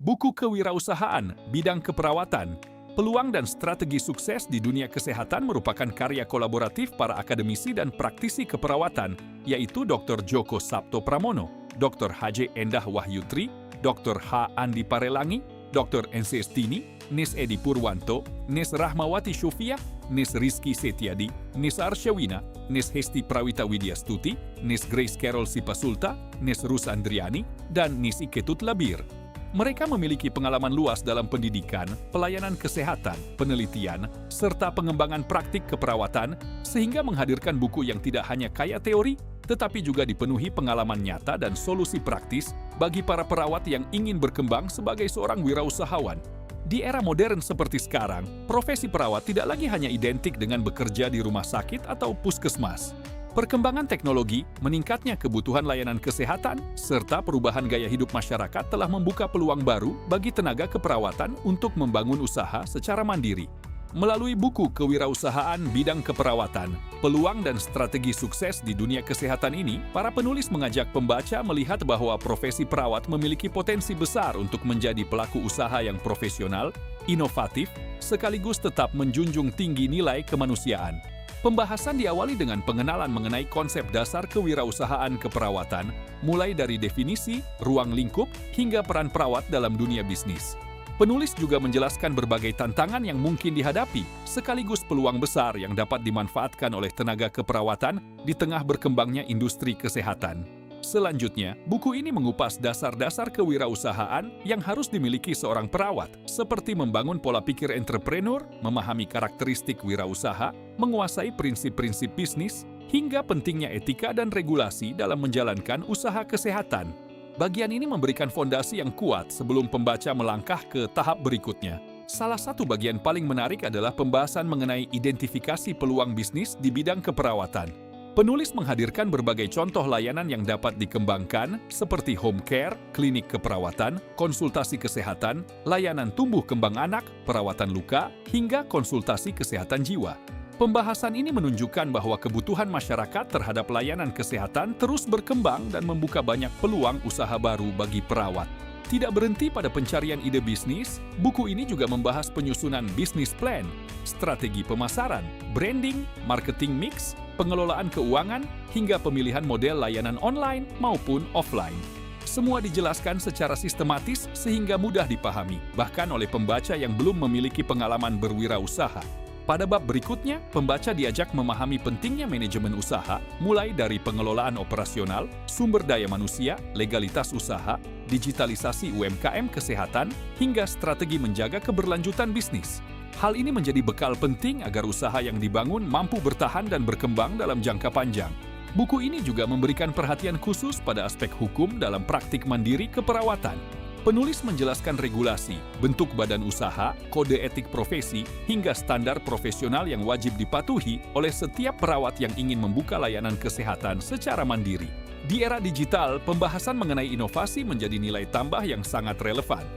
Buku Kewirausahaan Bidang Keperawatan, Peluang dan Strategi Sukses di Dunia Kesehatan merupakan karya kolaboratif para akademisi dan praktisi keperawatan, yaitu Dr. Djoko Sabto Pramono, Dr. H.J. Endah Wahyutri, Dr. H. Andi Parelangi, Dr. N.C. Stini, Nis Edi Purwanto, Nis Rahmawati Syufiah, Nis Rizky Setiadi, Nis Arsyawina, Nis Hesti Prawita Widyastuti, Nis Grace Carol Sipasulta, Nis Rus Andriani, dan Nis Iketut Labir. Mereka memiliki pengalaman luas dalam pendidikan, pelayanan kesehatan, penelitian, serta pengembangan praktik keperawatan, sehingga menghadirkan buku yang tidak hanya kaya teori, tetapi juga dipenuhi pengalaman nyata dan solusi praktis bagi para perawat yang ingin berkembang sebagai seorang wirausahawan. Di era modern seperti sekarang, profesi perawat tidak lagi hanya identik dengan bekerja di rumah sakit atau puskesmas. Perkembangan teknologi, meningkatnya kebutuhan layanan kesehatan, serta perubahan gaya hidup masyarakat telah membuka peluang baru bagi tenaga keperawatan untuk membangun usaha secara mandiri. Melalui buku Kewirausahaan Bidang Keperawatan, Peluang dan Strategi Sukses di Dunia Kesehatan ini, para penulis mengajak pembaca melihat bahwa profesi perawat memiliki potensi besar untuk menjadi pelaku usaha yang profesional, inovatif, sekaligus tetap menjunjung tinggi nilai kemanusiaan. Pembahasan diawali dengan pengenalan mengenai konsep dasar kewirausahaan keperawatan, mulai dari definisi, ruang lingkup, hingga peran perawat dalam dunia bisnis. Penulis juga menjelaskan berbagai tantangan yang mungkin dihadapi, sekaligus peluang besar yang dapat dimanfaatkan oleh tenaga keperawatan di tengah berkembangnya industri kesehatan. Selanjutnya, buku ini mengupas dasar-dasar kewirausahaan yang harus dimiliki seorang perawat, seperti membangun pola pikir entrepreneur, memahami karakteristik wirausaha, menguasai prinsip-prinsip bisnis, hingga pentingnya etika dan regulasi dalam menjalankan usaha kesehatan. Bagian ini memberikan fondasi yang kuat sebelum pembaca melangkah ke tahap berikutnya. Salah satu bagian paling menarik adalah pembahasan mengenai identifikasi peluang bisnis di bidang keperawatan. Penulis menghadirkan berbagai contoh layanan yang dapat dikembangkan, seperti home care, klinik keperawatan, konsultasi kesehatan, layanan tumbuh kembang anak, perawatan luka, hingga konsultasi kesehatan jiwa. Pembahasan ini menunjukkan bahwa kebutuhan masyarakat terhadap layanan kesehatan terus berkembang dan membuka banyak peluang usaha baru bagi perawat. Tidak berhenti pada pencarian ide bisnis, buku ini juga membahas penyusunan bisnis plan, strategi pemasaran, branding, marketing mix, pengelolaan keuangan, hingga pemilihan model layanan online maupun offline. Semua dijelaskan secara sistematis sehingga mudah dipahami, bahkan oleh pembaca yang belum memiliki pengalaman berwirausaha. Pada bab berikutnya, pembaca diajak memahami pentingnya manajemen usaha, mulai dari pengelolaan operasional, sumber daya manusia, legalitas usaha, digitalisasi UMKM kesehatan, hingga strategi menjaga keberlanjutan bisnis. Hal ini menjadi bekal penting agar usaha yang dibangun mampu bertahan dan berkembang dalam jangka panjang. Buku ini juga memberikan perhatian khusus pada aspek hukum dalam praktik mandiri keperawatan. Penulis menjelaskan regulasi, bentuk badan usaha, kode etik profesi, hingga standar profesional yang wajib dipatuhi oleh setiap perawat yang ingin membuka layanan kesehatan secara mandiri. Di era digital, pembahasan mengenai inovasi menjadi nilai tambah yang sangat relevan.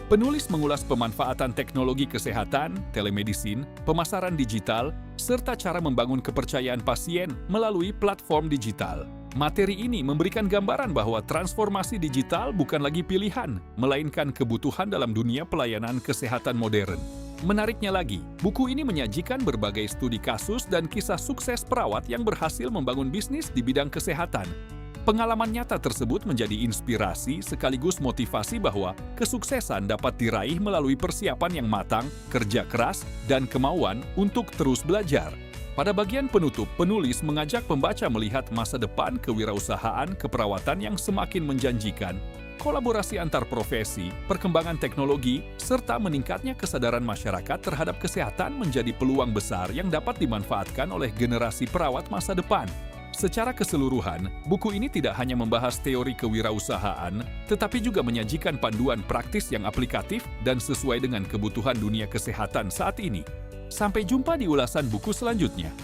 Penulis mengulas pemanfaatan teknologi kesehatan, telemedicine, pemasaran digital, serta cara membangun kepercayaan pasien melalui platform digital. Materi ini memberikan gambaran bahwa transformasi digital bukan lagi pilihan, melainkan kebutuhan dalam dunia pelayanan kesehatan modern. Menariknya lagi, buku ini menyajikan berbagai studi kasus dan kisah sukses perawat yang berhasil membangun bisnis di bidang kesehatan. Pengalaman nyata tersebut menjadi inspirasi sekaligus motivasi bahwa kesuksesan dapat diraih melalui persiapan yang matang, kerja keras, dan kemauan untuk terus belajar. Pada bagian penutup, penulis mengajak pembaca melihat masa depan kewirausahaan keperawatan yang semakin menjanjikan, kolaborasi antar profesi, perkembangan teknologi, serta meningkatnya kesadaran masyarakat terhadap kesehatan menjadi peluang besar yang dapat dimanfaatkan oleh generasi perawat masa depan. Secara keseluruhan, buku ini tidak hanya membahas teori kewirausahaan, tetapi juga menyajikan panduan praktis yang aplikatif dan sesuai dengan kebutuhan dunia kesehatan saat ini. Sampai jumpa di ulasan buku selanjutnya.